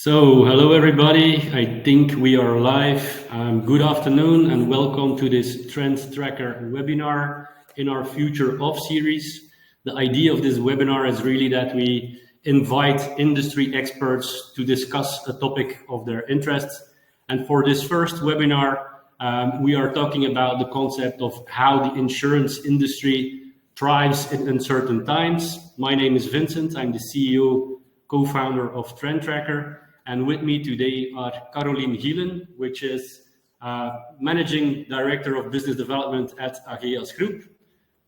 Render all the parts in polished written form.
Hello everybody. I think we are live. Good afternoon and welcome to this Trendtracker webinar in our Future Of series. The idea of this webinar is really that we invite industry experts to discuss a topic of their interest. And for this first webinar, we are talking about the concept of how the insurance industry thrives in uncertain times. My name is Vincent. I'm the CEO, co-founder of Trendtracker. And with me today are Karolien Gielen, which is Managing Director of Business Development at Ageas Group.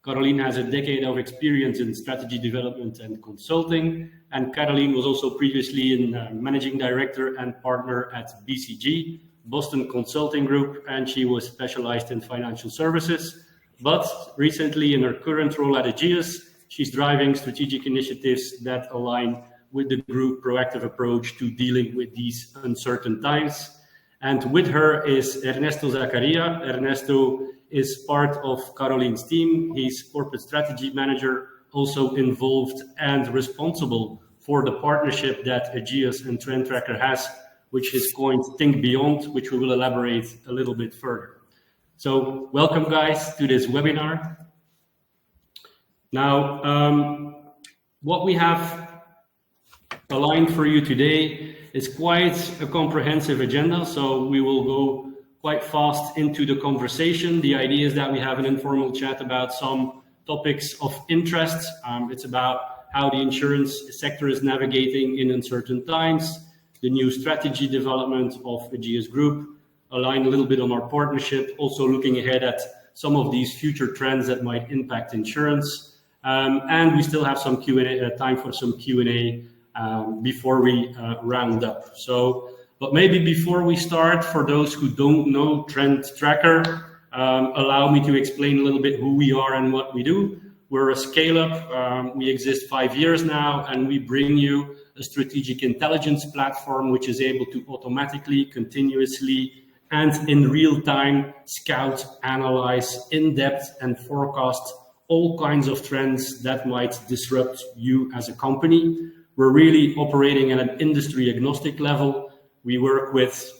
Karolien has a decade of experience in strategy development and consulting. And Karolien was also previously Managing Director and Partner at BCG, Boston Consulting Group, and she was specialized in financial services. But recently in her current role at Ageas, she's driving strategic initiatives that align with the group proactive approach to dealing with these uncertain times. And with her is Ernesto Zaccaria. Ernesto is part of Karolien's team. He's corporate strategy manager, also involved and responsible for the partnership that Ageas and Trendtracker has, which is coined Think Beyond, which we will elaborate a little bit further. So welcome guys to this webinar. Now, what we have aligned for you today is quite a comprehensive agenda, so we will go quite fast into the conversation. The idea is that we have an informal chat about some topics of interest. It's about how the insurance sector is navigating in uncertain times, the new strategy development of Ageas Group, align a little bit on our partnership, also looking ahead at some of these future trends that might impact insurance. And we still have some Q&A, time for some Q&A before we round up. But maybe before we start, for those who don't know Trendtracker, allow me to explain a little bit who we are and what we do. We're a scale-up. We exist 5 years now, and we bring you a strategic intelligence platform which is able to automatically, continuously, and in real time scout, analyze, in-depth, and forecast all kinds of trends that might disrupt you as a company. We're really operating at an industry agnostic level. We work with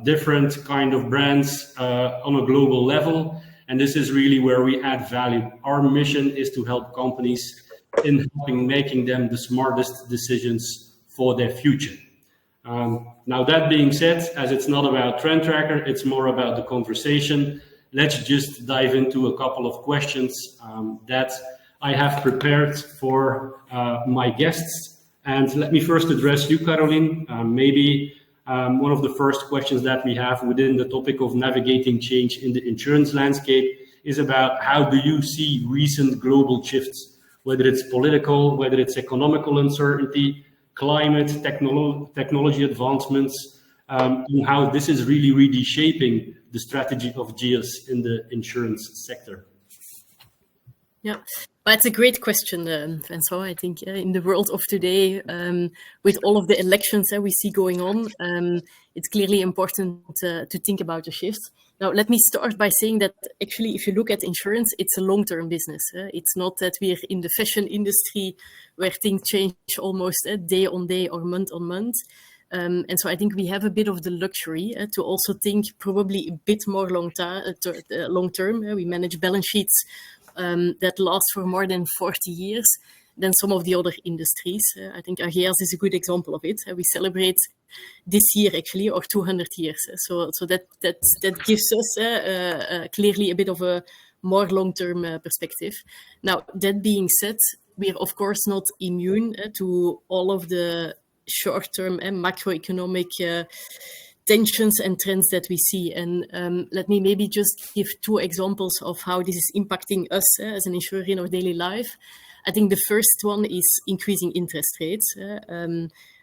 different kind of brands on a global level, and this is really where we add value. Our mission is to help companies in making them the smartest decisions for their future. Now that being said, as it's not about Trendtracker, it's more about the conversation. Let's just dive into a couple of questions that I have prepared for my guests. And let me first address you, Karolien. Maybe one of the first questions that we have within the topic of navigating change in the insurance landscape is about how do you see recent global shifts, whether it's political, whether it's economical uncertainty, climate, technology advancements, and how this is really reshaping the strategy of Ageas in the insurance sector. Yeah, that's a great question, Vincent. I think in the world of today, with all of the elections that we see going on, it's clearly important to think about the shifts. Now, let me start by saying that actually, if you look at insurance, it's a long-term business. It's not that we're in the fashion industry where things change almost day on day or month on month. And so I think we have a bit of the luxury to also think probably a bit more long term. We manage balance sheets that last for more than 40 years than some of the other industries. I think Ageas is a good example of it. We celebrate this year actually our 200 years. So that gives us clearly a bit of a more long-term perspective. Now, that being said, we are of course not immune to all of the short-term and macroeconomic tensions and trends that we see. And let me maybe just give two examples of how this is impacting us as an insurer in our daily life. I think the first one is increasing interest rates.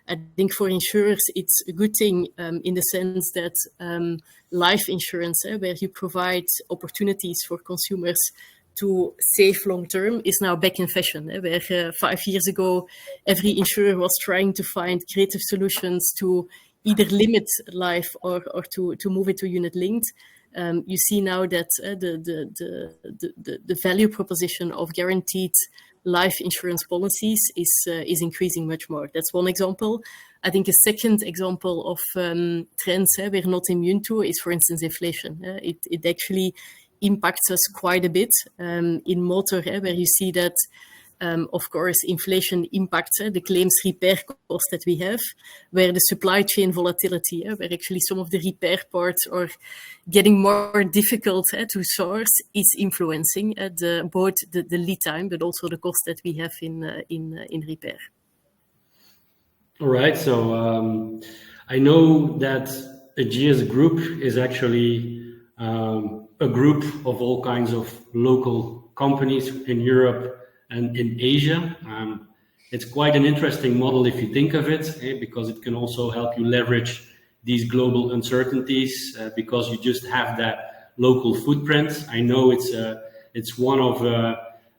I think for insurers, it's a good thing in the sense that life insurance, where you provide opportunities for consumers to save long term, is now back in fashion. Where 5 years ago, every insurer was trying to find creative solutions to either limit life or to move it to unit linked. You see now that the value proposition of guaranteed life insurance policies is increasing much more. That's one example. I think a second example of trends we're not immune to is, for instance, inflation. It actually impacts us quite a bit in motor, where you see that, of course, inflation impacts the claims repair cost that we have, where the supply chain volatility, where actually some of the repair parts are getting more difficult to source, is influencing both the lead time, but also the cost that we have in repair. All right. So I know that Ageas Group is actually a group of all kinds of local companies in Europe and in Asia. It's quite an interesting model if you think of it, because it can also help you leverage these global uncertainties because you just have that local footprint. I know it's one of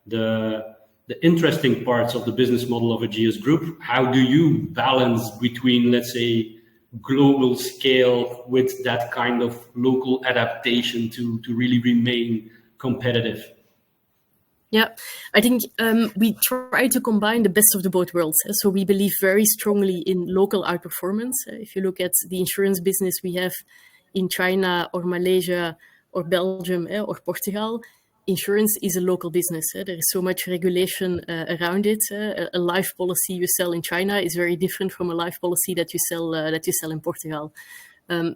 the interesting parts of the business model of Ageas Group. How do you balance between, let's say, global scale with that kind of local adaptation to really remain competitive? Yeah, I think we try to combine the best of the both worlds. So we believe very strongly in local outperformance. If you look at the insurance business we have in China or Malaysia or Belgium or Portugal, insurance is a local business. There is so much regulation around it. A life policy you sell in China is very different from a life policy that you sell in Portugal.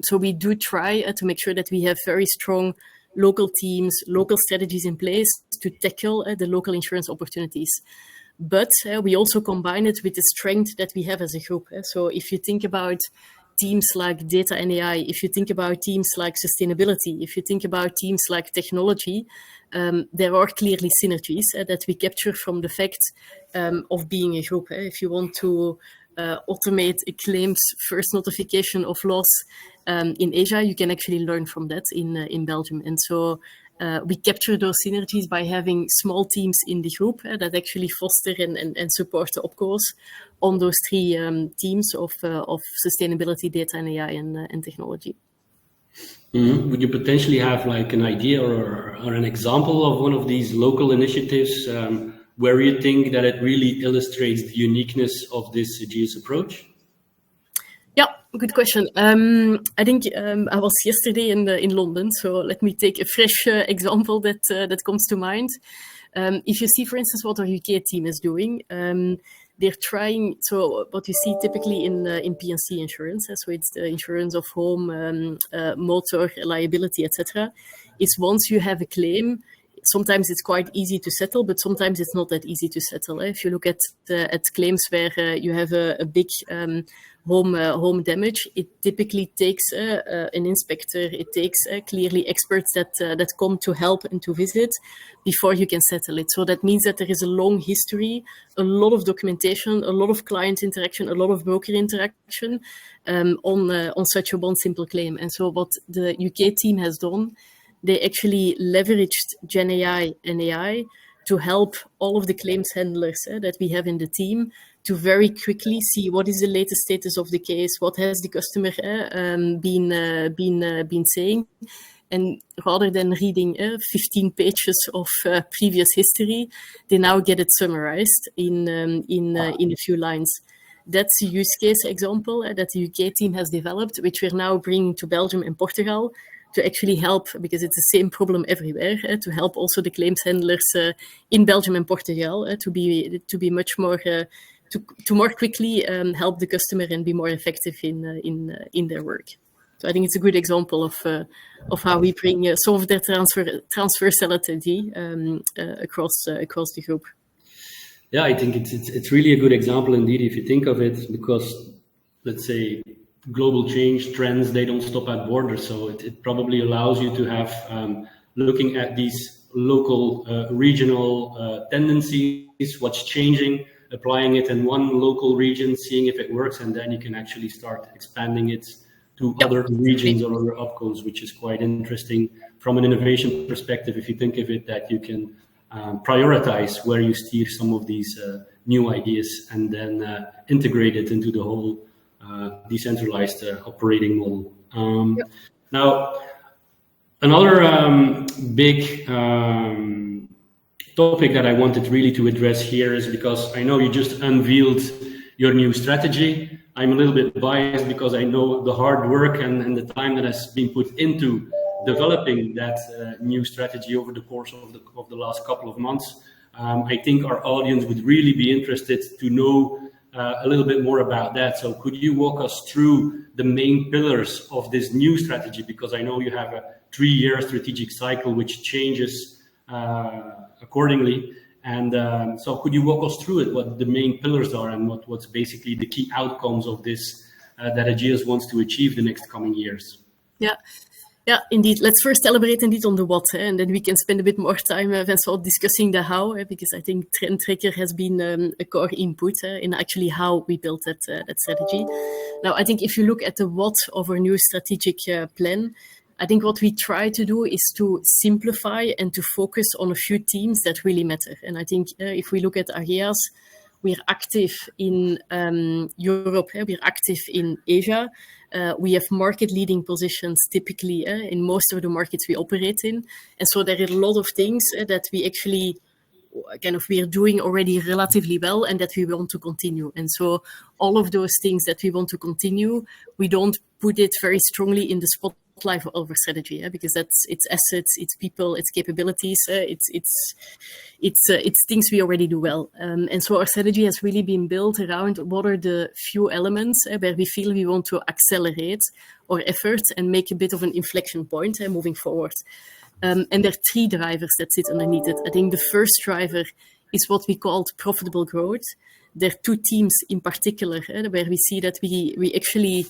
So we do try to make sure that we have very strong local teams, local strategies in place to tackle the local insurance opportunities. But we also combine it with the strength that we have as a group. So if you think about teams like data and AI, if you think about teams like sustainability, if you think about teams like technology, there are clearly synergies that we capture from the fact of being a group. If you want to automate a claims first notification of loss in Asia, you can actually learn from that in Belgium. And so we capture those synergies by having small teams in the group that actually foster and support the opcos on those three teams of sustainability, data and AI and technology. Mm-hmm. Would you potentially have like an idea or an example of one of these local initiatives where you think that it really illustrates the uniqueness of this Ageas approach? Yeah, good question. I think I was yesterday in London, so let me take a fresh example that comes to mind. If you see, for instance, what our UK team is doing, they're trying. So what you see typically in P&C insurance, so it's the insurance of home, motor, liability, etc. Is once you have a claim, sometimes it's quite easy to settle, but sometimes it's not that easy to settle. If you look at claims where you have a big home damage, it typically takes an inspector. It takes clearly experts that come to help and to visit before you can settle it. So that means that there is a long history, a lot of documentation, a lot of client interaction, a lot of broker interaction on such a one simple claim. And so what the UK team has done, they actually leveraged Gen AI and AI to help all of the claims handlers that we have in the team to very quickly see what is the latest status of the case, what has the customer been saying. And rather than reading 15 pages of previous history, they now get it summarized in a few lines. That's a use case example that the UK team has developed, which we're now bringing to Belgium and Portugal, to actually help, because it's the same problem everywhere, to help also the claims handlers in Belgium and Portugal to be much more to more quickly help the customer and be more effective in their work. So I think it's a good example of how we bring some of that transversality across the group. Yeah, I think it's really a good example indeed if you think of it, because let's say global change trends, they don't stop at borders. So it probably allows you to have looking at these local regional tendencies, what's changing, applying it in one local region, seeing if it works, and then you can actually start expanding it to other regions or other opcos, which is quite interesting from an innovation perspective. If you think of it, that you can prioritize where you steer some of these new ideas and then integrate it into the whole decentralized operating model. Now, another big topic that I wanted really to address here is because I know you just unveiled your new strategy. I'm a little bit biased because I know the hard work and the time that has been put into developing that new strategy over the course of the last couple of months. I think our audience would really be interested to know a little bit more about that. So could you walk us through the main pillars of this new strategy? Because I know you have a 3-year strategic cycle which changes accordingly. And so could you walk us through it, what the main pillars are and what's basically the key outcomes of this that Ageas wants to achieve the next coming years? Yeah, indeed. Let's first elaborate indeed on the what, and then we can spend a bit more time, Vincent, discussing the how, because I think Trendtracker has been a core input in actually how we built that strategy. Now, I think if you look at the what of our new strategic plan, I think what we try to do is to simplify and to focus on a few themes that really matter. And I think if we look at Ageas, we're active in Europe, we're active in Asia. We have market-leading positions typically in most of the markets we operate in. And so there are a lot of things that we actually we are doing already relatively well and that we want to continue. And so all of those things that we want to continue, we don't put it very strongly in the spotlight of our strategy, because that's its assets, its people, its capabilities, it's things we already do well. And so our strategy has really been built around what are the few elements where we feel we want to accelerate our efforts and make a bit of an inflection point moving forward. And there are 3 drivers that sit underneath it. I think the first driver is what we called profitable growth. There are 2 teams in particular where we see that we actually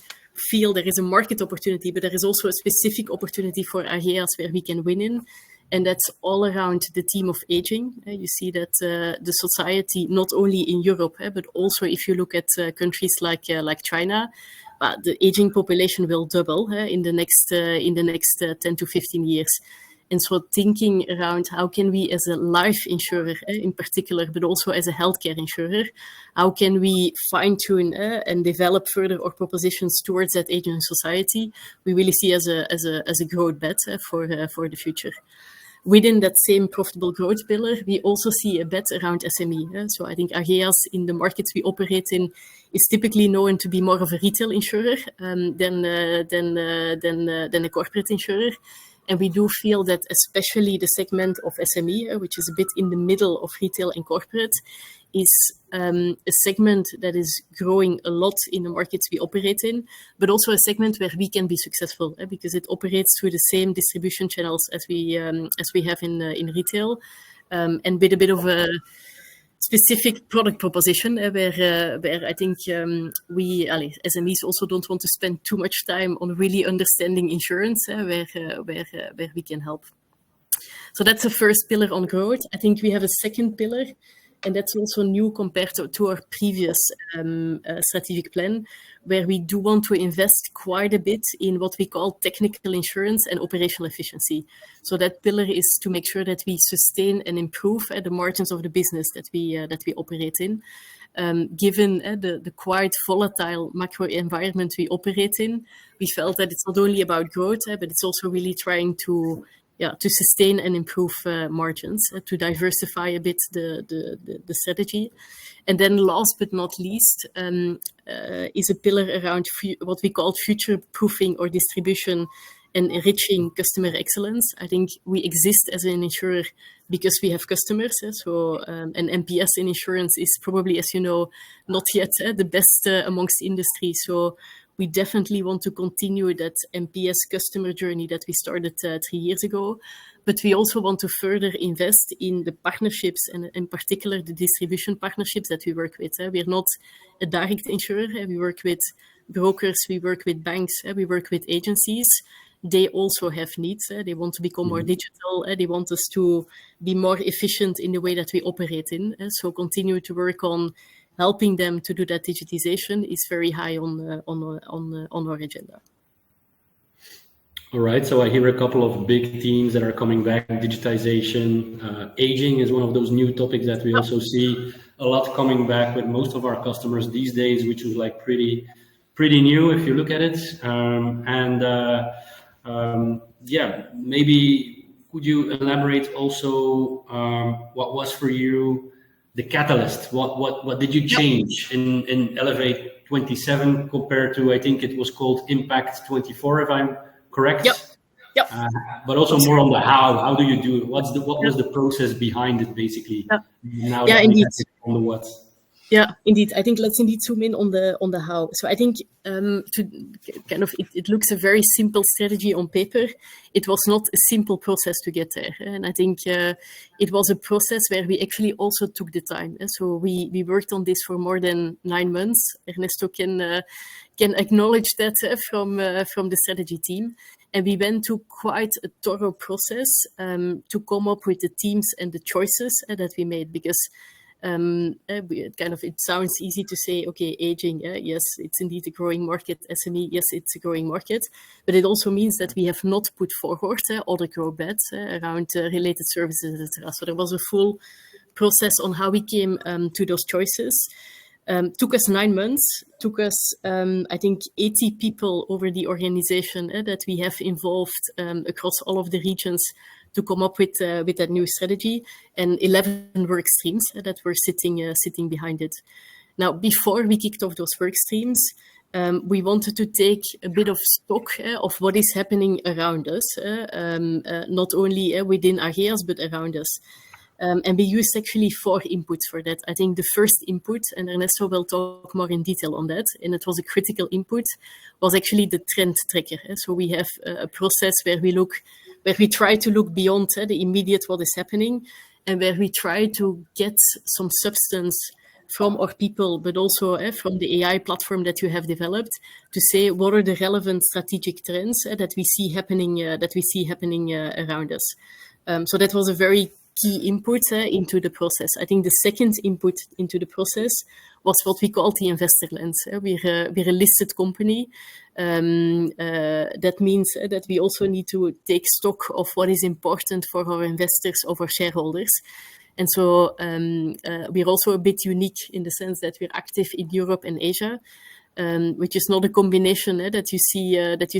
feel there is a market opportunity, but there is also a specific opportunity for Ageas where we can win in. And that's all around the theme of aging. You see that the society, not only in Europe, but also if you look at countries like China, the aging population will double in the next 10 to 15 years. And so thinking around how can we as a life insurer in particular, but also as a healthcare insurer, how can we fine-tune and develop further our propositions towards that aging society, we really see as a growth bet for the future. Within that same profitable growth pillar, we also see a bet around SME. So I think Ageas in the markets we operate in is typically known to be more of a retail insurer than a corporate insurer. And we do feel that especially the segment of SME, which is a bit in the middle of retail and corporate, is a segment that is growing a lot in the markets we operate in, but also a segment where we can be successful because it operates through the same distribution channels as we have in retail, and with a bit of a specific product proposition where I think we SMEs also don't want to spend too much time on really understanding insurance where we can help. So that's the first pillar on growth. I think we have a second pillar, and that's also new compared to our previous strategic plan, where we do want to invest quite a bit in what we call technical insurance and operational efficiency. So that pillar is to make sure that we sustain and improve the margins of the business that we operate in. Given the quite volatile macro environment we operate in, we felt that it's not only about growth, but it's also really trying to sustain and improve margins, to diversify a bit the strategy. And then last but not least is a pillar around what we call future-proofing or distribution and enriching customer excellence. I think we exist as an insurer because we have customers. So an NPS in insurance is probably, as you know, not yet the best amongst industry. So we definitely want to continue that NPS customer journey that we started 3 years ago. But we also want to further invest in the partnerships and in particular the distribution partnerships that we work with. We're not a direct insurer. We work with brokers, we work with banks, we work with agencies. They also have needs. They want to become more digital. They want us to be more efficient in the way that we operate in. So continue to work on helping them to do that digitization is very high on our agenda. All right, so I hear a couple of big themes that are coming back. Digitization, aging is one of those new topics that we also see a lot coming back with most of our customers these days, which is like pretty new if you look at it. Maybe could you elaborate also what was for you the catalyst? What did you change in Elevate 27 compared to, I think it was called Impact 24, if I'm correct? Yep. But also more on the how. How do you do it? What was the process behind it, basically? Now that we have it on the what. Yeah, indeed. I think let's indeed zoom in on the how. So I think it looks a very simple strategy on paper. It was not a simple process to get there, and I think it was a process where we actually also took the time. So we worked on this for more than 9 months. Ernesto can acknowledge that from the strategy team. And we went to quite a thorough process to come up with the teams and the choices that we made, because it sounds easy to say, okay, aging, yes, it's indeed a growing market. SME, yes, it's a growing market, but it also means that we have not put forward other growth bets around related services, etc. So there was a full process on how we came to those choices. Took us 9 months, took us, I think, 80 people over the organization that we have involved across all of the regions to come up with that new strategy, and 11 work streams that were sitting behind it. Now, before we kicked off those work streams, we wanted to take a bit of stock of what is happening around us, not only within Ageas, but around us. And we used actually 4 inputs for that. I think the first input, and Ernesto will talk more in detail on that, and it was a critical input, was actually the Trendtracker. So we have a process where we try to look beyond the immediate what is happening, and where we try to get some substance from our people, but also from the AI platform that you have developed, to say what are the relevant strategic trends that we see happening around us. So that was a very key input into the process. I think the second input into the process was what we call the investor lens. We're a listed company. That means that we also need to take stock of what is important for our investors, of our shareholders. And so we're also a bit unique in the sense that we're active in Europe and Asia, which is not a combination that you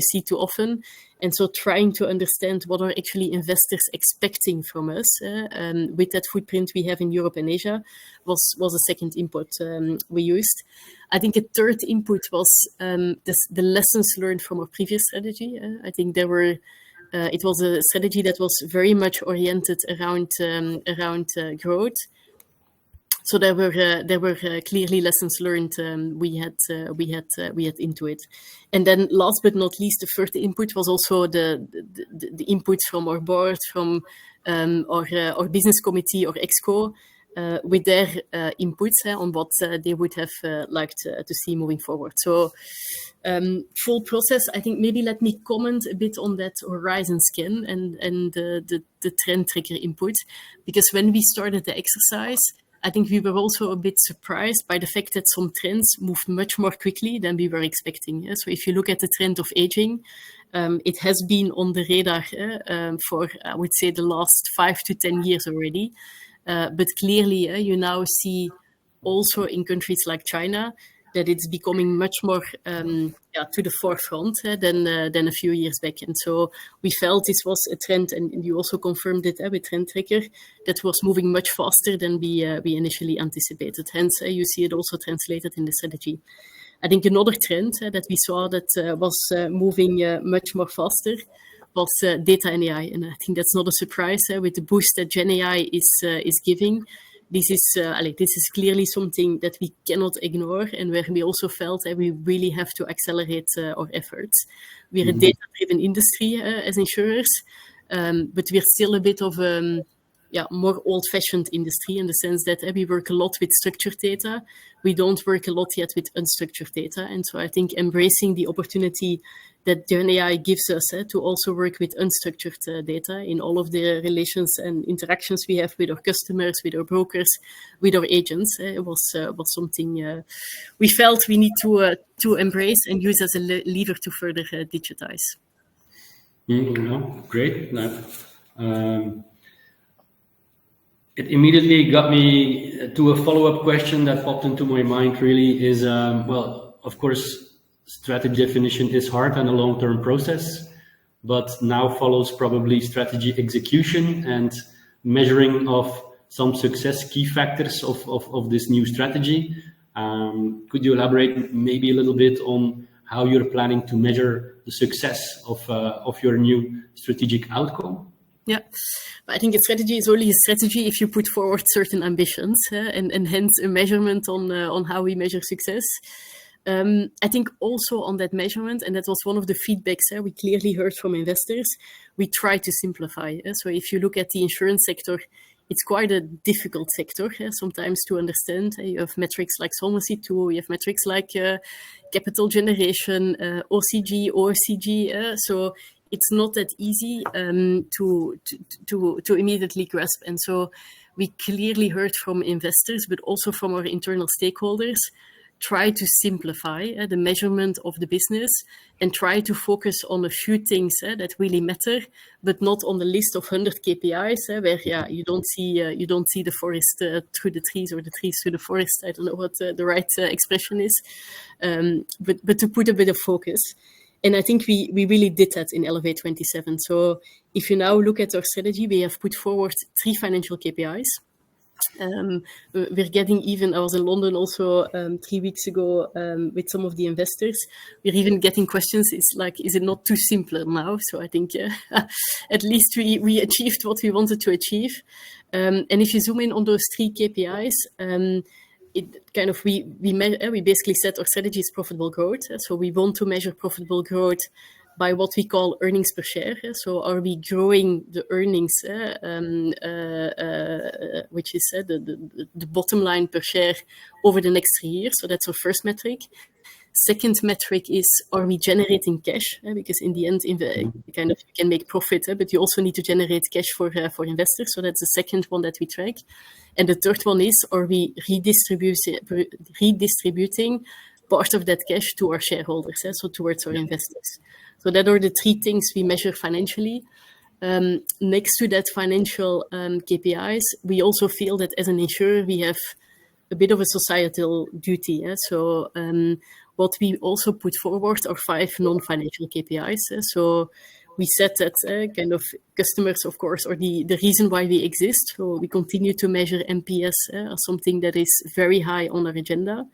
see too often. And so trying to understand what are actually investors expecting from us with that footprint we have in Europe and Asia was a second input we used. I think a third input was the lessons learned from our previous strategy. I think it was a strategy that was very much oriented around growth. So there were clearly lessons learned we had into it. And then last but not least, the third input was also the input from our board, from our business committee or ExCo, with their inputs on what they would have liked to see moving forward. So full process. I think maybe let me comment a bit on that horizon scan and the Trendtracker input, because when we started the exercise, I think we were also a bit surprised by the fact that some trends moved much more quickly than we were expecting. So if you look at the trend of aging, it has been on the radar for, I would say, the last 5 to 10 years already. But clearly, you now see also in countries like China that it's becoming much more to the forefront than a few years back. And so we felt this was a trend, and you also confirmed it with Trendtracker, that was moving much faster than we initially anticipated. Hence, you see it also translated in the strategy. I think another trend that we saw that was moving much more faster was data and AI. And I think that's not a surprise with the boost that Gen AI is giving. This is clearly something that we cannot ignore, and where we also felt that we really have to accelerate our efforts. We're a data-driven industry as insurers, but we're still a bit of a more old-fashioned industry in the sense that we work a lot with structured data. We don't work a lot yet with unstructured data. And so I think embracing the opportunity that Gen AI gives us to also work with unstructured data in all of the relations and interactions we have with our customers, with our brokers, with our agents, it was something we felt we need to embrace and use as a lever to further digitize. Great. It immediately got me to a follow-up question that popped into my mind, really, is, of course, strategy definition is hard and a long-term process, but now follows probably strategy execution and measuring of some success key factors of this new strategy. Could you elaborate maybe a little bit on how you're planning to measure the success of your new strategic outcome? Yeah, I think a strategy is only a strategy if you put forward certain ambitions, and hence a measurement on how we measure success. I think also on that measurement, and that was one of the feedbacks we clearly heard from investors, we try to simplify. So if you look at the insurance sector, it's quite a difficult sector sometimes to understand. You have metrics like Solvency II, you have metrics like capital generation, OCG, ORCG. So it's not that easy to immediately grasp. And so we clearly heard from investors, but also from our internal stakeholders, try to simplify the measurement of the business and try to focus on a few things that really matter, but not on the list of 100 KPIs where you don't see the forest through the trees or the trees through the forest. I don't know what the right expression is, but to put a bit of focus. And I think we really did that in Elevate 27. So if you now look at our strategy, we have put forward 3 financial KPIs. We're getting even, I was in London also 3 weeks ago with some of the investors. We're even getting questions. It's like, is it not too simple now? So I think at least we achieved what we wanted to achieve. And if you zoom in on those 3 KPIs, it kind of we basically said our strategy is profitable growth. So we want to measure profitable growth by what we call earnings per share. So are we growing the earnings, which is the bottom line per share over the next 3 years? So that's our first metric. Second metric is, are we generating cash? Because in the end, you can make profit, but you also need to generate cash for investors. So that's the second one that we track. And the third one is, are we redistributing part of that cash to our shareholders, so towards our investors? So that are the 3 things we measure financially. Next to that financial KPIs, we also feel that as an insurer, we have a bit of a societal duty. So what we also put forward are 5 non-financial KPIs. So we said that kind of customers, of course, are the reason why we exist. So we continue to measure NPS as something that is very high on our agenda.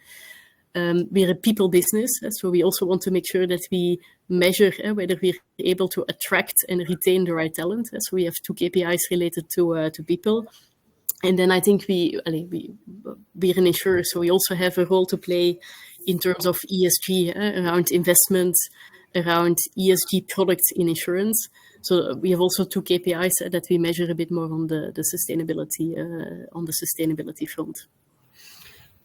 We're a people business, so we also want to make sure that we measure whether we're able to attract and retain the right talent. So we have 2 KPIs related to people. And then I think we're an insurer, so we also have a role to play in terms of ESG, around investments, around ESG products in insurance. So we have also 2 KPIs that we measure a bit more on the sustainability front.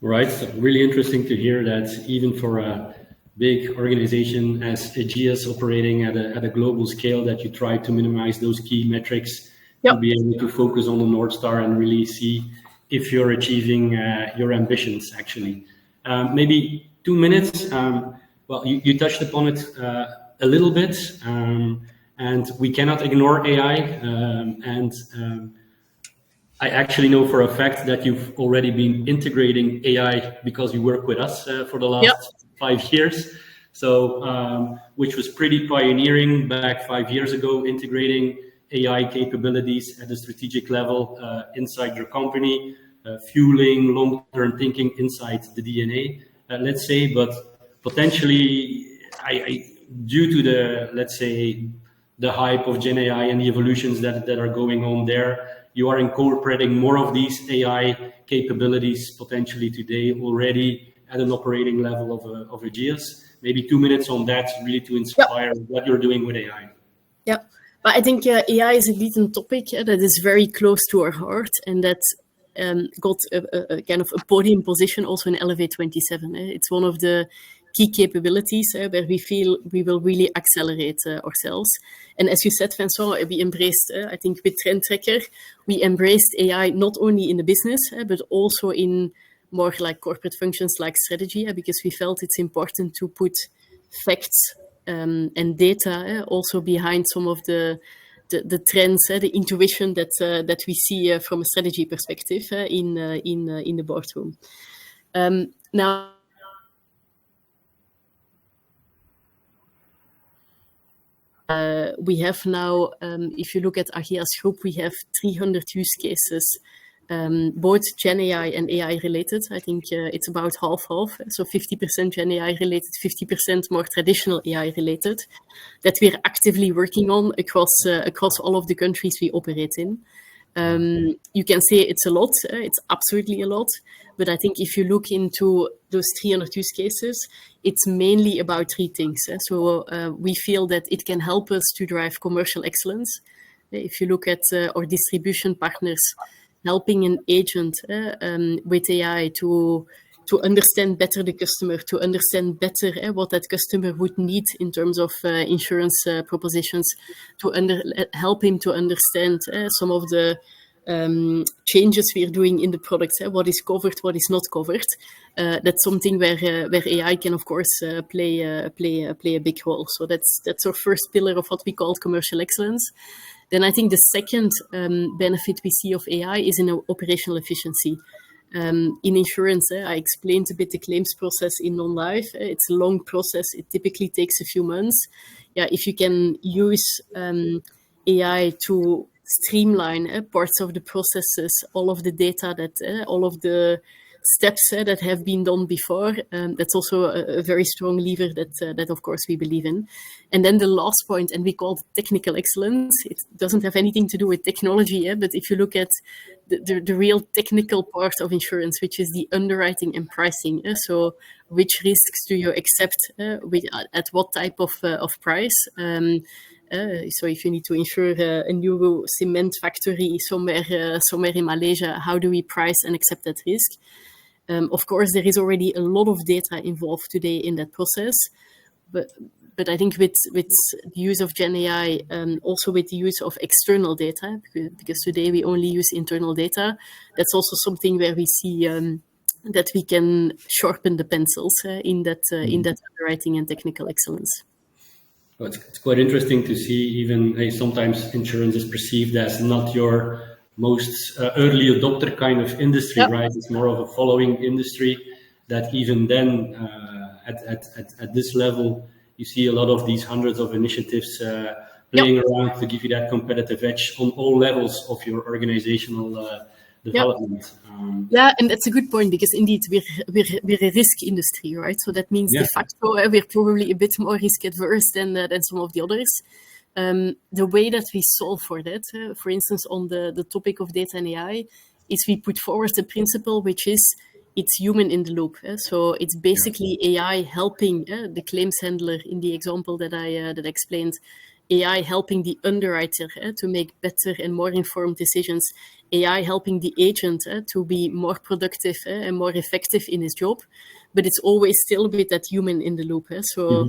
Right. So really interesting to hear that even for a big organization as Ageas operating at a global scale, that you try to minimize those key metrics to be able to focus on the North Star and really see if you're achieving your ambitions, actually. Maybe 2 minutes. Well, you touched upon it a little bit, and we cannot ignore AI. I actually know for a fact that you've already been integrating AI because you work with us for the last 5 years. So, which was pretty pioneering back 5 years ago, integrating AI capabilities at a strategic level inside your company, fueling long-term thinking inside the DNA, let's say. But potentially, due to the hype of Gen AI and the evolutions that are going on there, you are incorporating more of these AI capabilities potentially today already at an operating level of Ageas. Maybe 2 minutes on that, really to inspire what you're doing with AI. Yeah, but I think AI is indeed a topic that is very close to our heart, and that got a kind of a podium position also in Elevate 27. It's one of the key capabilities where we feel we will really accelerate ourselves. And as you said, Vincent, we embraced, I think with Trendtracker, we embraced AI not only in the business, but also in more like corporate functions like strategy, because we felt it's important to put facts and data also behind some of the trends, the intuition that we see from a strategy perspective in the boardroom. Now, we have now, if you look at Ageas Group, we have 300 use cases both Gen AI and AI related. I think it's about half-half, so 50% Gen AI related, 50% more traditional AI related, that we're actively working on across all of the countries we operate in. You can say it's a lot, it's absolutely a lot, but I think if you look into those 300 use cases, it's mainly about three things. So we feel that it can help us to drive commercial excellence. If you look at our distribution partners, helping an agent with AI to understand better the customer, to understand better what that customer would need in terms of insurance propositions, to help him to understand some of the changes we are doing in the products, what is covered, what is not covered. That's something where AI can, of course, play a big role. So that's our first pillar of what we call commercial excellence. Then I think the second benefit we see of AI is in operational efficiency. In insurance, I explained a bit the claims process in non-life. It's a long process. It typically takes a few months. Yeah, if you can use AI to streamline parts of the processes, all of the data that, all of the steps that have been done before, that's also a very strong lever that of course we believe in. And then the last point, and we call it technical excellence. It doesn't have anything to do with technology, but if you look at the real technical part of insurance, which is the underwriting and pricing. So which risks do you accept at what type of price? So if you need to insure a new cement factory somewhere in Malaysia, how do we price and accept that risk? Of course, there is already a lot of data involved today in that process, but I think with the use of Gen AI, also with the use of external data, because today we only use internal data, that's also something where we see that we can sharpen the pencils in that underwriting and technical excellence. Well, it's quite interesting to see even sometimes insurance is perceived as not your most early adopter kind of industry, right? It's more of a following industry that even then at this level, you see a lot of these hundreds of initiatives playing around to give you that competitive edge on all levels of your organizational development. Yeah, and that's a good point because indeed we're a risk industry, right? So that means de facto we're probably a bit more risk adverse than some of the others. The way that we solve for that, for instance, on the topic of data and AI, is we put forward the principle, which is it's human in the loop. So it's basically AI helping the claims handler in the example that I explained, AI helping the underwriter to make better and more informed decisions, AI helping the agent to be more productive and more effective in his job. But it's always still with that human in the loop. So,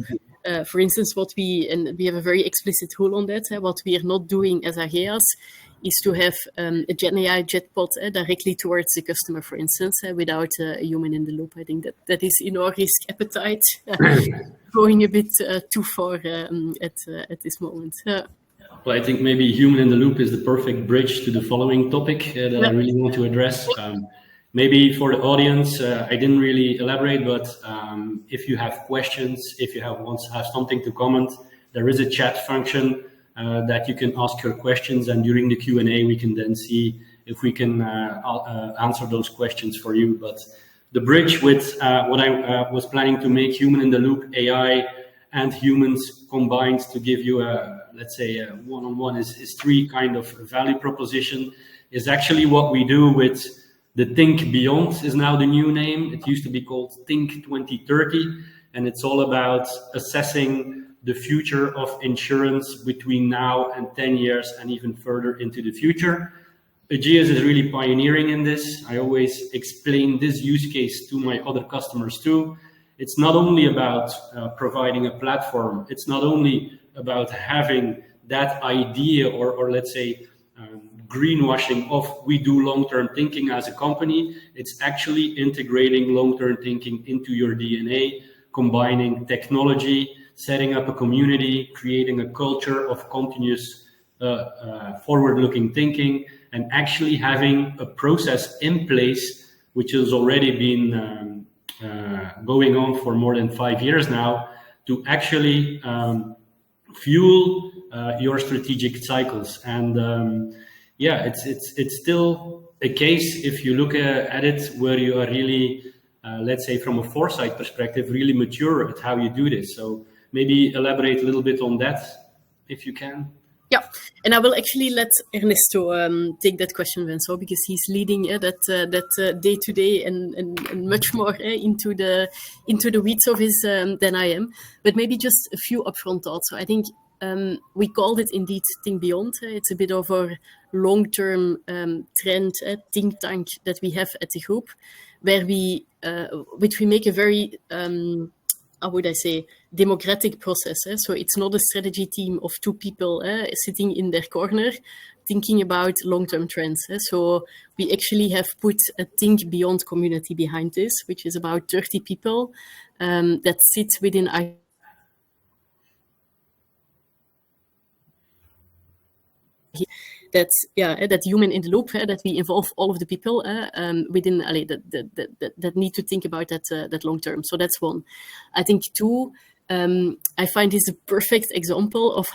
for instance, we have a very explicit rule on that. What we are not doing as Ageas is to have a Gen AI chatbot directly towards the customer, for instance, without a human in the loop. I think that is in our risk appetite going a bit too far at this moment. Well, I think maybe human in the loop is the perfect bridge to the following topic that I really want to address. Maybe for the audience, I didn't really elaborate, but if you have questions, if you want to have something to comment, there is a chat function that you can ask your questions, and during the Q&A, we can then see if we can answer those questions for you. But the bridge with what I was planning to make human in the loop, AI and humans combined to give you let's say a one-on-one is three kind of value proposition, is actually what we do with the Think Beyond is now the new name. It used to be called Think 2030, and it's all about assessing the future of insurance between now and 10 years and even further into the future. Ageas is really pioneering in this. I always explain this use case to my other customers too. It's not only about providing a platform. It's not only about having that idea or let's say greenwashing of we do long-term thinking as a company. It's actually integrating long-term thinking into your DNA, combining technology, setting up a community, creating a culture of continuous forward-looking thinking, and actually having a process in place which has already been going on for more than 5 years now to actually fuel your strategic cycles. And it's still a case, if you look at it, where you are really, let's say from a foresight perspective, really mature at how you do this. So maybe elaborate a little bit on that, if you can. Yeah, and I will actually let Ernesto take that question, Vincent, because he's leading that day to day and much more into the weeds of his than I am. But maybe just a few upfront thoughts. So I think we called it indeed Think Beyond. It's a bit of our long-term trend think tank that we have at the group, where which we make a very how would I say, democratic process. So it's not a strategy team of two people sitting in their corner thinking about long-term trends. So we actually have put a Think Beyond community behind this, which is about 30 people that sit within that human in the loop, that we involve all of the people within that need to think about that long term. So that's one. I think two, I find this a perfect example of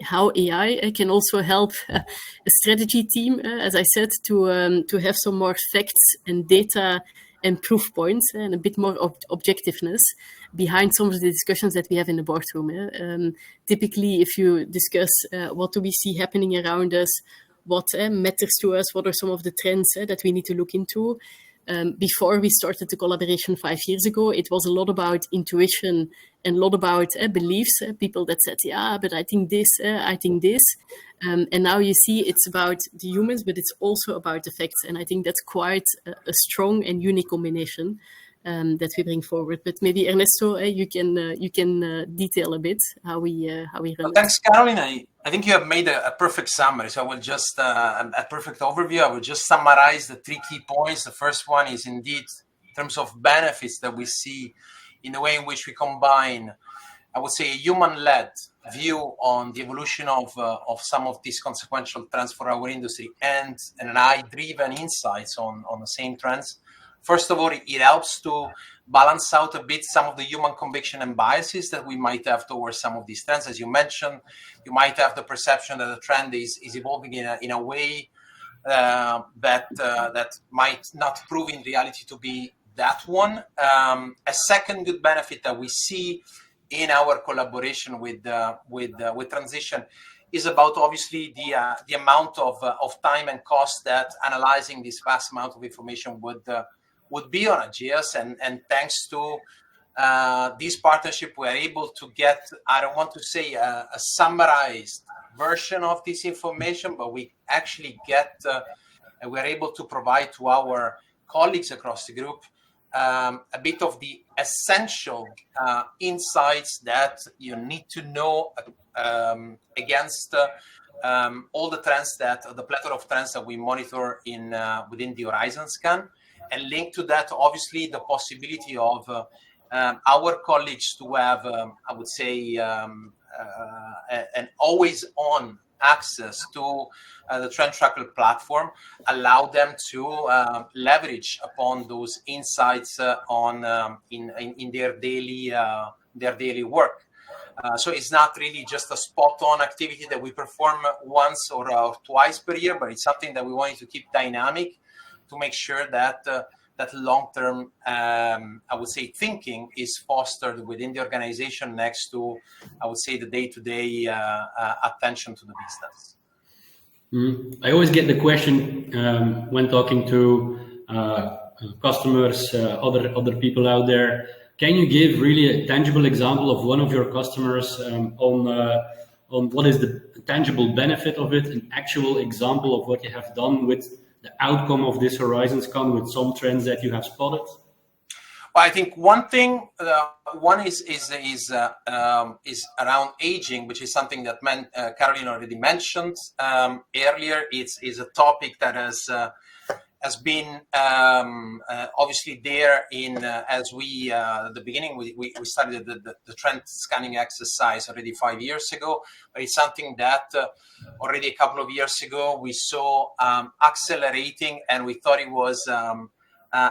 how AI can also help a strategy team, as I said, to have some more facts and data and proof points and a bit more objectiveness behind some of the discussions that we have in the boardroom. Typically, if you discuss what do we see happening around us, what matters to us, what are some of the trends that we need to look into. Before we started the collaboration 5 years ago, it was a lot about intuition and a lot about beliefs. People that said, yeah, but I think this, I think this. And now you see it's about the humans, but it's also about the facts. And I think that's quite a strong and unique combination that we bring forward. But maybe Ernesto, you can detail a bit how we run it. Thanks, Karolien. I think you have made a perfect summary. So I will just a perfect overview. I will just summarize the 3 key points. The first one is indeed in terms of benefits that we see in the way in which we combine, I would say, a human-led view on the evolution of some of these consequential trends for our industry and an AI-driven insights on the same trends. First of all, it helps to balance out a bit some of the human conviction and biases that we might have towards some of these trends. As you mentioned, you might have the perception that the trend is evolving in a way that might not prove in reality to be that one. A second good benefit that we see in our collaboration with Transition is about obviously the amount of time and cost that analyzing this vast amount of information would be on Ageas, and thanks to this partnership, we're able to get, I don't want to say a summarized version of this information, but we actually we're able to provide to our colleagues across the group a bit of the essential insights that you need to know against all the trends the plethora of trends that we monitor within the Horizon Scan. And linked to that, obviously, the possibility of our colleagues to have, I would say, an always-on access to the Trendtracker platform, allow them to leverage upon those insights in their daily work. So it's not really just a spot-on activity that we perform once or twice per year, but it's something that we wanted to keep dynamic, to make sure that that long-term, I would say, thinking is fostered within the organization next to, I would say, the day-to-day attention to the business. I always get the question when talking to customers, other people out there. Can you give really a tangible example of one of your customers on what is the tangible benefit of it, an actual example of what you have done with the outcome of this Horizon Scan with some trends that you have spotted? Well, I think one thing, one is around aging, which is something that Karolien already mentioned earlier. It's a topic that has been obviously there as we at the beginning we started the trend scanning exercise already 5 years ago, but it's something that already a couple of years ago we saw accelerating, and we thought it was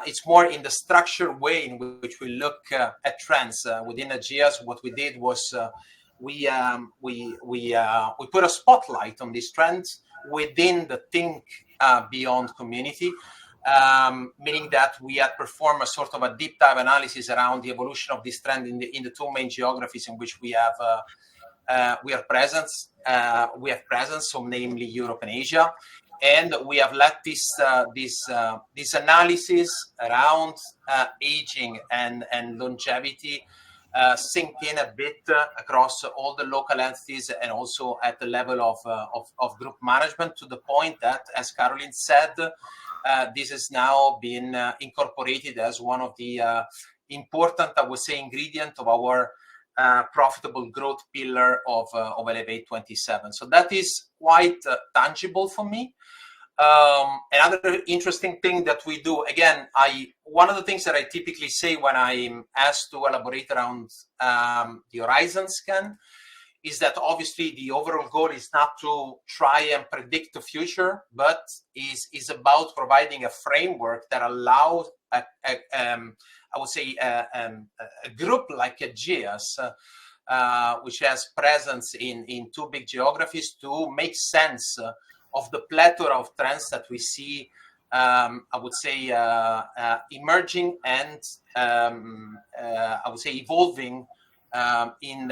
it's more in the structured way in which we look at trends within Ageas. What we did was we put a spotlight on these trends. within the Think Beyond community, meaning that we had performed a sort of a deep dive analysis around the evolution of this trend in the two main geographies in which we have presence, so namely Europe and Asia. And we have let this analysis around aging and longevity sink in a bit across all the local entities and also at the level of group management, to the point that, as Karolien said, this has now been incorporated as one of the important, I would say, ingredient of our profitable growth pillar of Elevate 27. So that is quite tangible for me. Another interesting thing that we do, again, one of the things that I typically say when I'm asked to elaborate around the horizon scan is that obviously the overall goal is not to try and predict the future, but is about providing a framework that allows I would say a group like Ageas, which has presence in two big geographies, to make sense of the plethora of trends that we see, I would say, emerging and I would say evolving within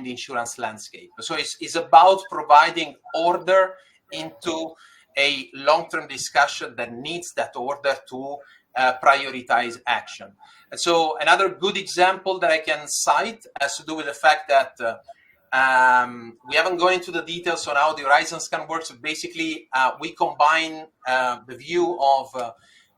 the insurance landscape. So it's about providing order into a long-term discussion that needs that order to prioritize action. And so another good example that I can cite has to do with the fact that we haven't gone into the details on how the horizon scan works. Basically, we combine the view of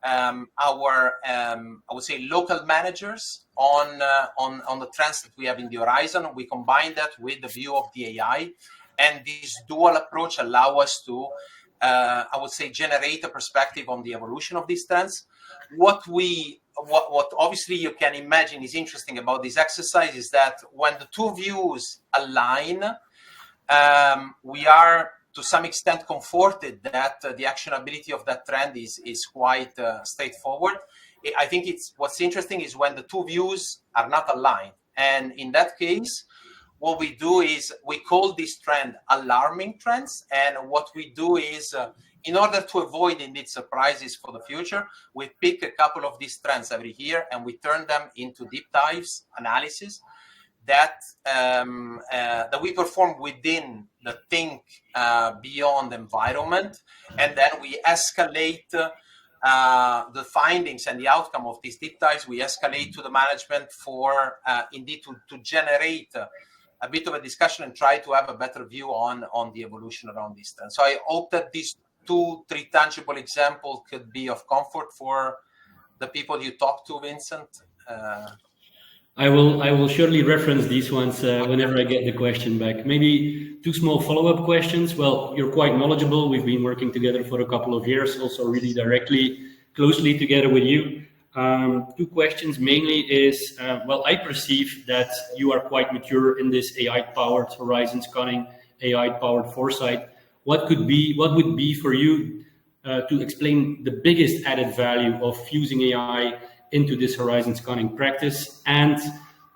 our, I would say, local managers on the trends that we have in the horizon. We combine that with the view of the AI, and this dual approach allow us to, I would say, generate a perspective on the evolution of these trends. What obviously you can imagine is interesting about this exercise is that when the two views align, we are to some extent comforted that the actionability of that trend is quite straightforward. I think what's interesting is when the two views are not aligned. And in that case, what we do is we call this trend alarming trends. And what we do is, in order to avoid indeed surprises for the future, we pick a couple of these trends every year and we turn them into deep dives analysis that we perform within the Think Beyond environment, and then we escalate the findings and the outcome of these deep dives. We escalate to the management for indeed to generate a bit of a discussion and try to have a better view on the evolution around this trend. So I hope that these 2-3 tangible examples could be of comfort for the people you talk to, Vincent. I will surely reference these ones whenever I get the question back. Maybe 2 small follow-up questions. Well, you're quite knowledgeable. We've been working together for a couple of years, also really closely together with you. 2 questions mainly is, well, I perceive that you are quite mature in this AI-powered horizon scanning, AI-powered foresight. What would be for you to explain the biggest added value of fusing AI into this horizon scanning practice? And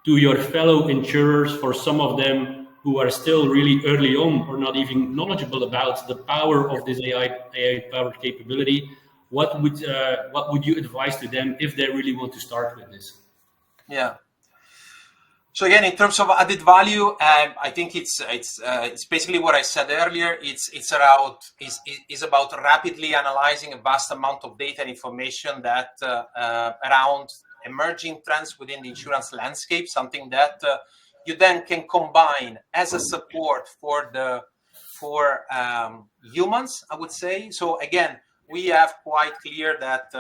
to your fellow insurers, for some of them who are still really early on or not even knowledgeable about the power of this AI-powered capability, what would you advise to them if they really want to start with this? Yeah. So again, in terms of added value, I think it's basically what I said earlier. It's about rapidly analyzing a vast amount of data and information that around emerging trends within the insurance landscape, something that you then can combine as a support for humans, I would say. So again, we have quite clear that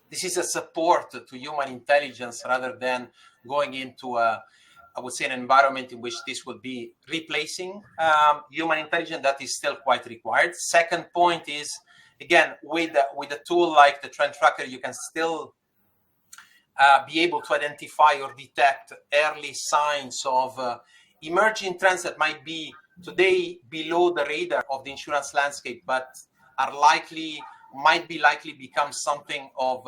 this is a support to human intelligence rather than going into I would say an environment in which this would be replacing human intelligence. That is still quite required. Second point is, again, with a tool like the Trendtracker, you can still be able to identify or detect early signs of emerging trends that might be today below the radar of the insurance landscape, but might likely become something of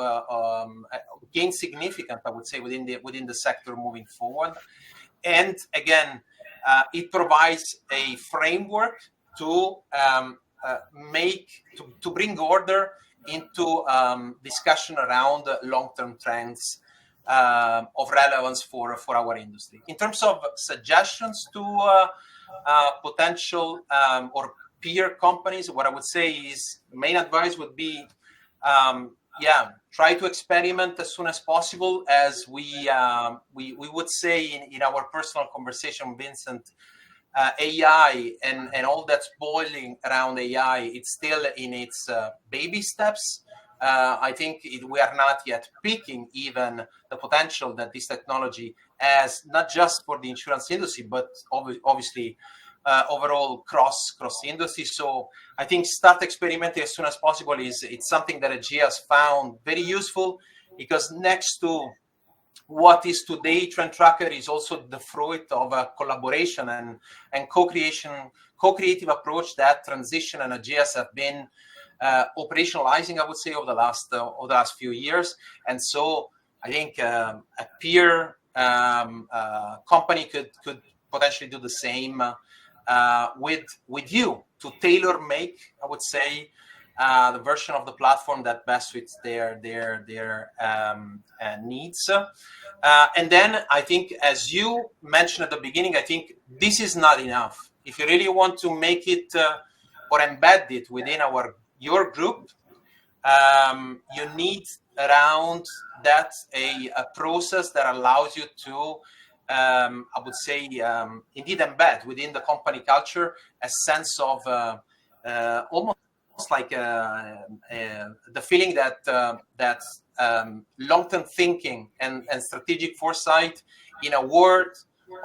gain significant, I would say, within the sector moving forward. And again, it provides a framework to to bring order into discussion around long-term trends of relevance for our industry. In terms of suggestions to potential or peer companies, what I would say is main advice would be, try to experiment as soon as possible. As we would say in our personal conversation, Vincent, AI and all that's boiling around AI, it's still in its baby steps. I think we are not yet peaking even the potential that this technology has, not just for the insurance industry, but obviously overall cross the industry. So I think start experimenting as soon as possible. It's something that Ageas found very useful, because next to what is today Trendtracker is also the fruit of a collaboration and co-creative approach that Transition and Ageas have been operationalizing, I would say, over the last few years. And so I think a peer company could potentially do the same with you, to tailor make, I would say, the version of the platform that best fits their needs. And then I think, as you mentioned at the beginning, I think this is not enough. If you really want to make it or embed it within your group, you need around that a process that allows you to, I would say, indeed embed within the company culture a sense of almost like the feeling that long-term thinking and strategic foresight in a world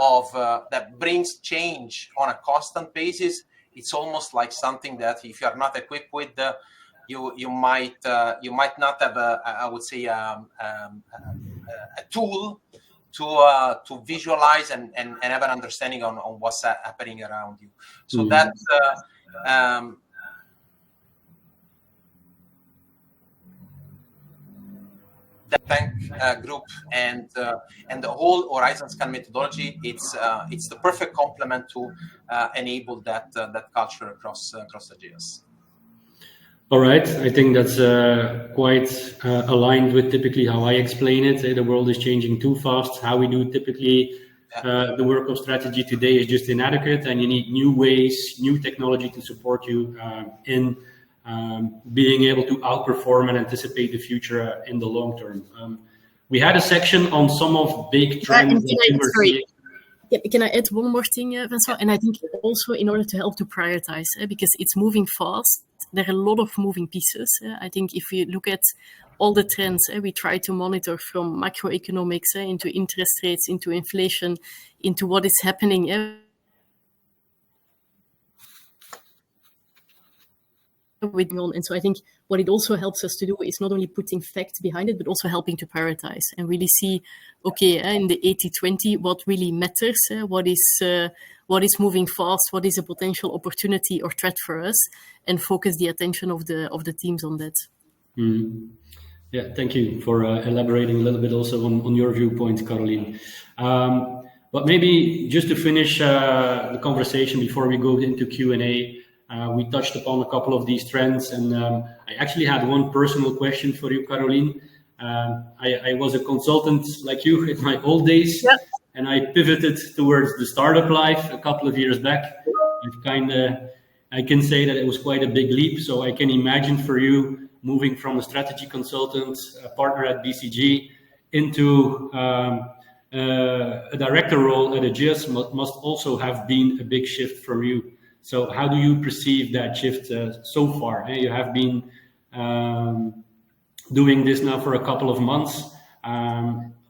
of that brings change on a constant basis. It's almost like something that if you are not equipped with, you might not have I would say a tool to visualize and have an understanding on what's happening around you. So that's the bank group and the whole Horizon Scan methodology. It's the perfect complement to enable that culture across Ageas. All right, I think that's quite aligned with typically how I explain it. The world is changing too fast. How we do typically the work of strategy today is just inadequate, and you need new ways, new technology to support you in being able to outperform and anticipate the future in the long term. We had a section on some of big trends that we were seeing. Can I add one more thing, Vincent? And I think also in order to help to prioritize, because it's moving fast, there are a lot of moving pieces. I think if we look at all the trends, we try to monitor from macroeconomics into interest rates, into inflation, into what is happening and so I think what it also helps us to do is not only putting facts behind it, but also helping to prioritize and really see, okay, in the 80-20, what really matters, what is moving fast, what is a potential opportunity or threat for us, and focus the attention of the teams on that. Yeah, thank you for elaborating a little bit also on your viewpoint, Karolien. But maybe just to finish the conversation before we go into Q&A, we touched upon a couple of these trends, and I actually had one personal question for you, Karolien. I was a consultant like you in my old days, and I pivoted towards the startup life a couple of years back. I can say that it was quite a big leap, so I can imagine for you moving from a strategy consultant, a partner at BCG, into a director role at Ageas must also have been a big shift for you. So how do you perceive that shift so far? You have been doing this now for a couple of months.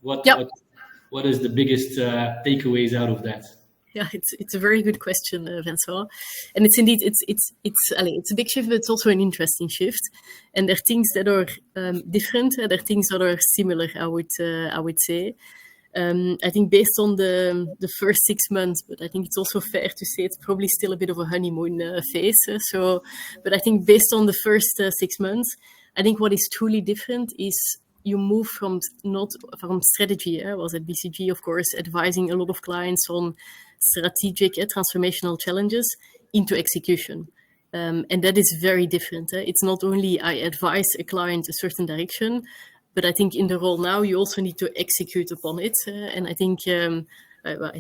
What is the biggest takeaways out of that? Yeah, it's a very good question, Vincent. And it's indeed it's a big shift, but it's also an interesting shift. And there are things that are different. There are things that are similar. I would say. I think based on the first 6 months, but I think it's also fair to say it's probably still a bit of a honeymoon phase. But I think based on the first 6 months, I think what is truly different is you move from strategy. I was at BCG, of course, advising a lot of clients on strategic transformational challenges into execution. And that is very different. It's not only I advise a client a certain direction, but I think in the role now, you also need to execute upon it. And I think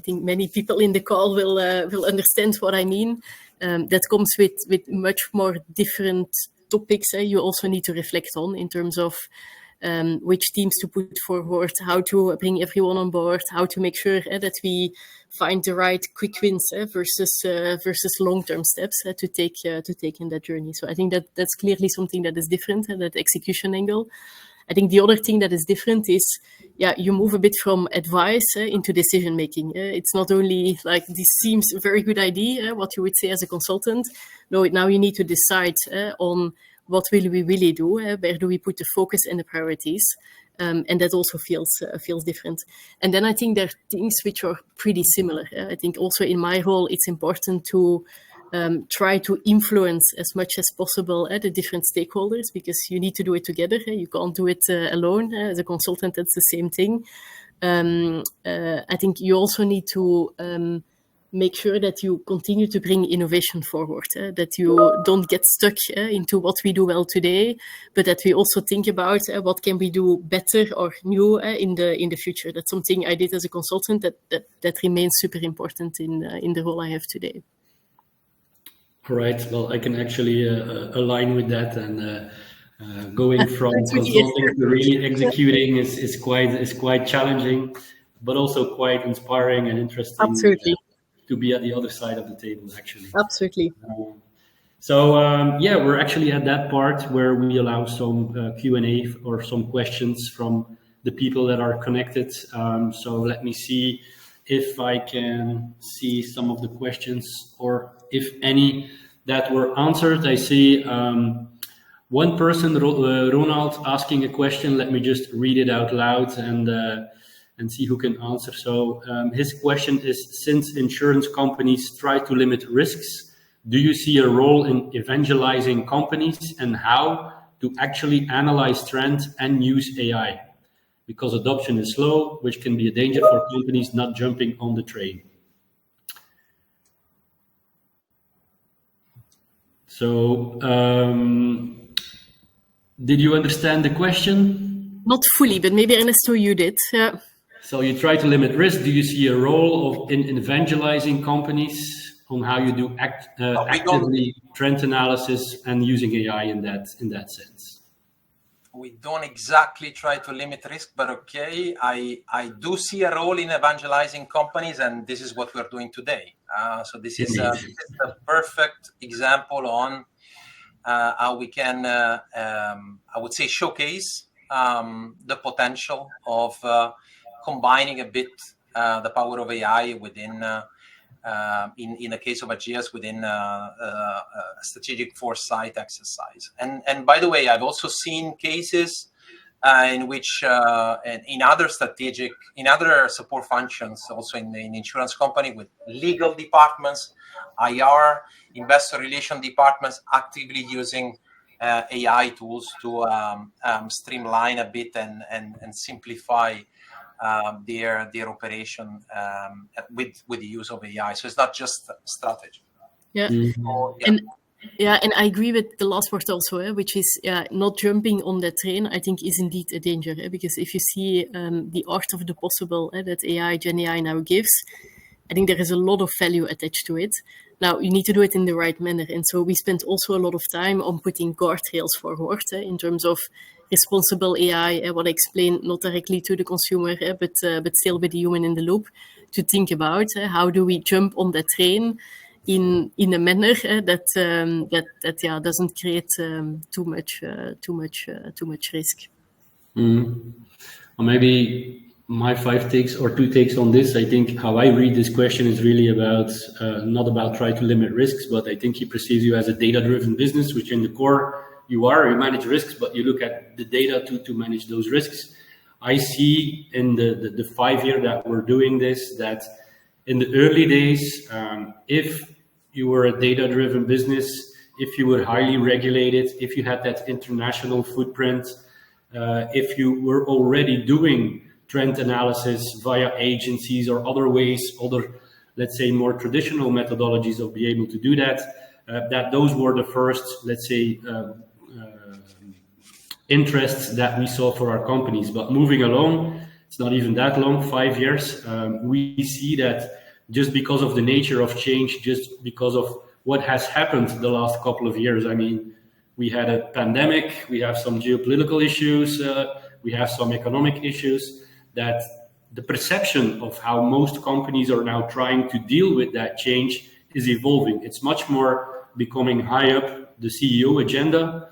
many people in the call will understand what I mean. That comes with much more different topics you also need to reflect on in terms of which teams to put forward, how to bring everyone on board, how to make sure that we find the right quick wins versus long-term steps to take in that journey. So I think that's clearly something that is different, that execution angle. I think the other thing that is different is, you move a bit from advice into decision making. It's not only like this seems a very good idea, what you would say as a consultant. No, now you need to decide on what will we really do, where do we put the focus and the priorities, and that also feels different. And then I think there are things which are pretty similar. I think also in my role, it's important to try to influence as much as possible the different stakeholders, because you need to do it together. You can't do it alone. As a consultant, that's the same thing. I think you also need to make sure that you continue to bring innovation forward, that you don't get stuck into what we do well today, but that we also think about what can we do better or new in the future. That's something I did as a consultant that remains super important in the role I have today. All right. Well, I can actually align with that, and going from consulting to really executing is quite challenging, but also quite inspiring and interesting. Absolutely. To be at the other side of the table, actually. Absolutely. We're actually at that part where we allow some Q&A or some questions from the people that are connected. So let me see if I can see some of the questions, or if any that were answered. I see one person, Ronald, asking a question. Let me just read it out loud and see who can answer. So his question is, since insurance companies try to limit risks, do you see a role in evangelizing companies and how to actually analyze trends and use AI? Because adoption is slow, which can be a danger for companies not jumping on the train. So did you understand the question? Not fully, but maybe Ernesto, you did. Yeah. So you try to limit risk. Do you see a role in evangelizing companies on how you do actively trend analysis and using AI in that sense? We don't exactly try to limit risk, but okay, I do see a role in evangelizing companies, and this is what we're doing today. So this is a perfect example on how we can, I would say, showcase the potential of combining a bit the power of AI within, in the case of Ageas, within a strategic foresight exercise. And by the way, I've also seen cases in which, in other support functions, also in insurance company, with legal departments, IR, investor relation departments, actively using AI tools to streamline a bit and simplify their operation with the use of AI. So it's not just strategy. Yeah. And I agree with the last part also, which is not jumping on that train, I think is indeed a danger. Because if you see the art of the possible that AI, Gen AI now gives, I think there is a lot of value attached to it. Now, you need to do it in the right manner. And so we spent also a lot of time on putting guardrails forward in terms of responsible AI, what I explained, not directly to the consumer, but still with the human in the loop, to think about how do we jump on that train in a manner that doesn't create too much risk. Or maybe my 5 takes or 2 takes on this. I think how I read this question is really about not about trying to limit risks, but I think he perceives you as a data-driven business, which in the core you manage risks, but you look at the data to manage those risks. I see in the 5 year that we're doing this, that in the early days, if you were a data-driven business, if you were highly regulated, if you had that international footprint, if you were already doing trend analysis via agencies or other ways, let's say more traditional methodologies of being able to do that, that those were the first, let's say, interests that we saw for our companies. But moving along, it's not even that long, 5 years, we see that just because of the nature of change, just because of what has happened the last couple of years. I mean, we had a pandemic, we have some geopolitical issues, we have some economic issues, that the perception of how most companies are now trying to deal with that change is evolving. It's much more becoming high up the CEO agenda,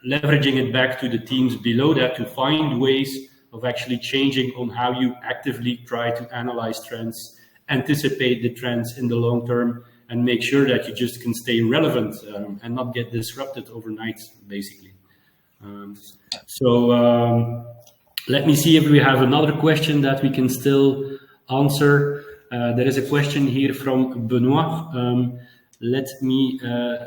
leveraging it back to the teams below that to find ways of actually changing on how you actively try to analyze trends, anticipate the trends in the long term, and make sure that you just can stay relevant and not get disrupted overnight, basically. Let me see if we have another question that we can still answer. There is a question here from Benoit. Let me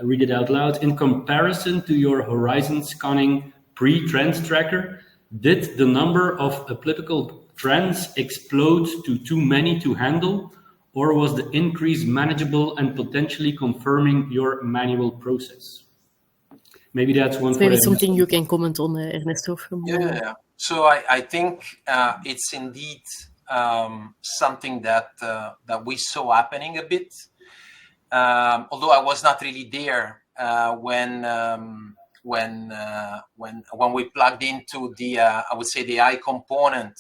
read it out loud. In comparison to your horizon scanning pre-trend tracker, did the number of applicable trends explode to too many to handle, or was the increase manageable and potentially confirming your manual process? Maybe that's one. Maybe something you can comment on, Ernesto. Yeah. So I think it's indeed something that we saw happening a bit. Although I was not really there when we plugged into the I would say the AI component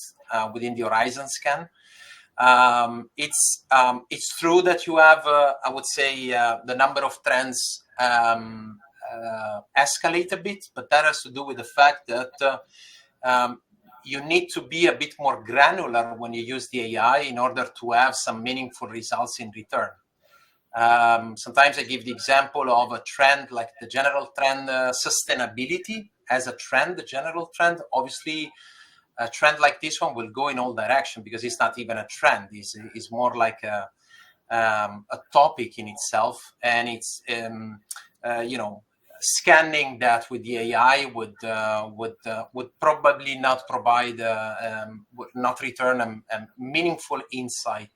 within the horizon scan. It's true that you have I would say the number of trends escalate a bit, but that has to do with the fact that you need to be a bit more granular when you use the AI in order to have some meaningful results in return. Sometimes I give the example of a trend like the general trend, sustainability as a trend, the general trend. Obviously, a trend like this one will go in all directions because it's not even a trend. It's more like a topic in itself, and it's scanning that with the AI would probably not provide, would not return a meaningful insight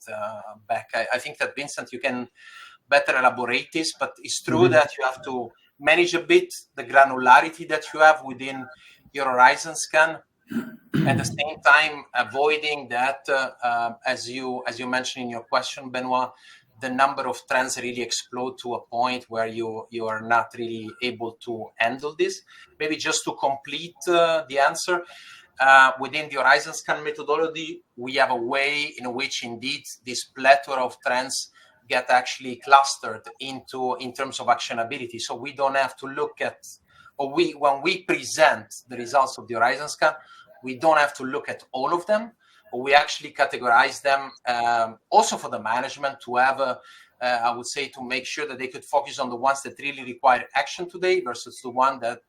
back. I think that Vincent, you can better elaborate this, but it's true that you have to manage a bit the granularity that you have within your horizon scan. At the same time, avoiding that, as you mentioned in your question, Benoit, the number of trends really explode to a point where you are not really able to handle this. Maybe just to complete the answer, within the horizon scan methodology, we have a way in which indeed this plethora of trends get actually clustered in terms of actionability. So we don't have to look at, when we present the results of the horizon scan, we don't have to look at all of them. We actually categorize them also for the management to have I would say, to make sure that they could focus on the ones that really require action today versus the one that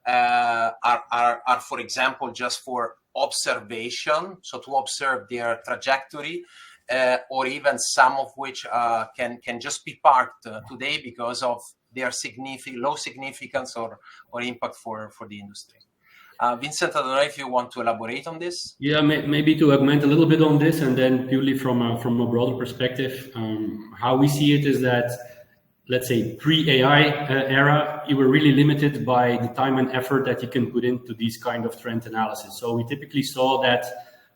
are, for example, just for observation. So to observe their trajectory, or even some of which can just be parked today because of their low significance or impact for the industry. Vincent, I don't know if you want to elaborate on this. Yeah, maybe to augment a little bit on this, and then purely from a broader perspective, how we see it is that, let's say, pre-AI era, you were really limited by the time and effort that you can put into these kind of trend analysis. So we typically saw that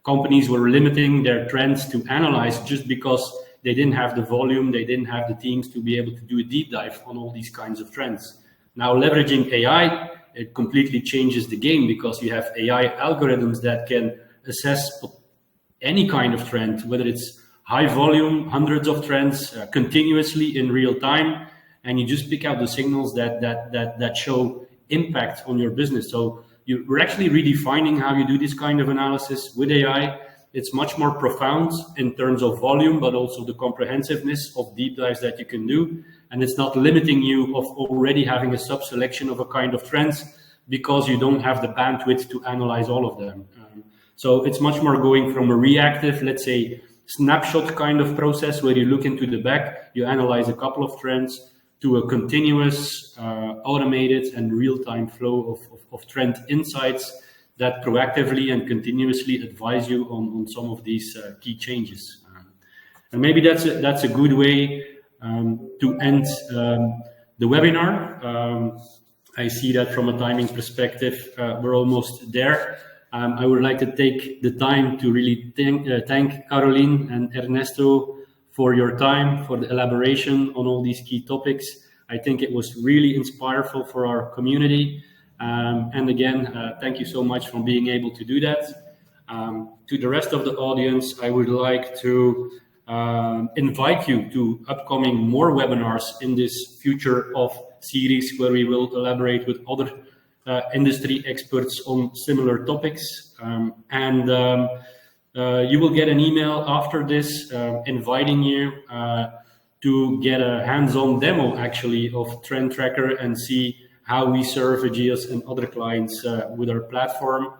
companies were limiting their trends to analyze just because they didn't have the volume, they didn't have the teams to be able to do a deep dive on all these kinds of trends. Now, leveraging AI, it completely changes the game because you have AI algorithms that can assess any kind of trend, whether it's high volume, hundreds of trends continuously in real time, and you just pick out the signals that show impact on your business. So we're actually redefining how you do this kind of analysis with AI. It's much more profound in terms of volume, but also the comprehensiveness of deep dives that you can do. And it's not limiting you of already having a sub-selection of a kind of trends because you don't have the bandwidth to analyze all of them. So it's much more going from a reactive, let's say, snapshot kind of process where you look into the back, you analyze a couple of trends, to a continuous, automated and real-time flow of trend insights that proactively and continuously advise you on some of these key changes. And maybe that's a good way to end the webinar. I see that from a timing perspective, we're almost there. I would like to take the time to really thank Karolien and Ernesto for your time, for the elaboration on all these key topics. I think it was really inspireful for our community. And again, thank you so much for being able to do that. To the rest of the audience, I would like to invite you to upcoming more webinars in this Future of series, where we will collaborate with other industry experts on similar topics. You will get an email after this inviting you to get a hands-on demo actually of Trendtracker and see how we serve Ageas and other clients with our platform.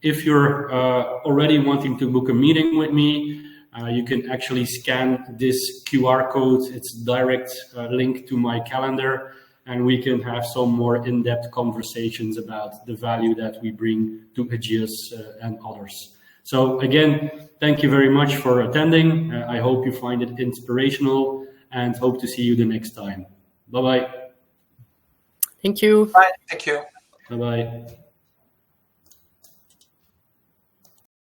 If you're already wanting to book a meeting with me, you can actually scan this QR code. It's a direct link to my calendar, and we can have some more in-depth conversations about the value that we bring to Ageas and others. So again, thank you very much for attending. I hope you find it inspirational and hope to see you the next time. Bye-bye. Thank you. Bye. Thank you. Bye-bye.